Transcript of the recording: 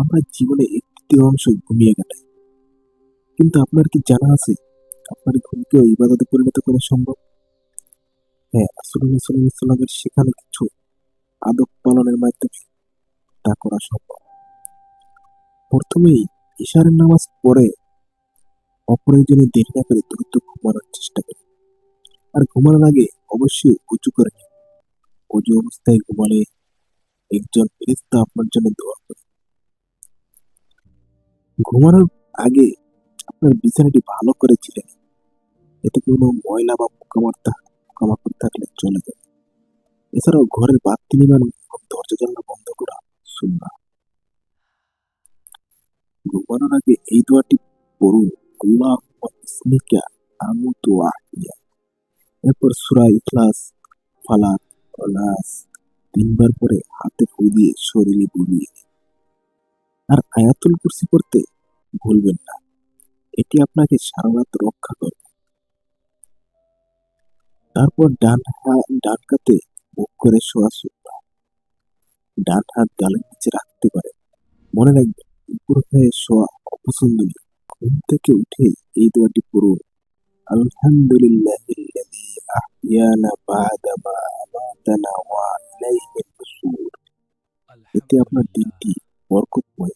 আমরা জীবনে একটি অংশ ঘুমিয়ে কাটাই, কিন্তু আপনার কি জানা আছে আপনার ঘুমকেও ইবাদতে পরিণত করা সম্ভব? হ্যাঁ, রাসূলুল্লাহ সাল্লাল্লাহু আলাইহি ওয়াসাল্লামের শেখানো কিছু আদব পালনের মাধ্যমে তা করা সম্ভব। প্রথমেই ইশারের নামাজ পড়ে অপ্রয়োজনে দেরি না করে দ্রুত ঘুমানোর চেষ্টা করুন। আর ঘুমানোর আগে অবশ্যই উঁচু করে নিন। অজু অবস্থায় ঘুমালে একজন ফেরেশতা আপনার জন্য দোয়া করে। ঘুমানোর আগে আপনার বিছানাটি ভালো করে ঝেড়ে নিন। এতে কোনো ময়লা বা পোকামাকড় থাকলে চলে যাবে। এছাড়াও ঘরের বাতি নিবানো এবং দরজা জানালা বন্ধ করা সুন্নাহ। ঘুমানোর আগে এই দোয়াটি পড়ুন, আল্লাহুম্মা বিসমিকা আমুতু ওয়া আহইয়া। এরপর সূরা ইখলাস, ফালাক ও নাস ৩ বার পরে হাতে ফু দিয়ে শরীরে বুলিয়ে দিন। আর আয়াতুল কুরসি পড়তে ভুলবেন না। এটি আপনাকে সারা রাত রক্ষা করবে। তারপর ডান কাতে মুখ করে শোয়া সুন্নাহ। ডান হাত গালের নিচে রাখতে পারেন। মনে রাখবেন, উপর হয়ে শোয়া অপছন্দনীয়। ঘুম থেকে উঠে এই দোয়াটি পড়ুন, আলহামদুলিল্লাহিল্লাযী আহইয়ানা বা'দা মা আমাতানা ওয়া ইলাইহিন নুশুর। এতে আপনার আলহামদুলিল্লাহ। দিনটি বরকতময়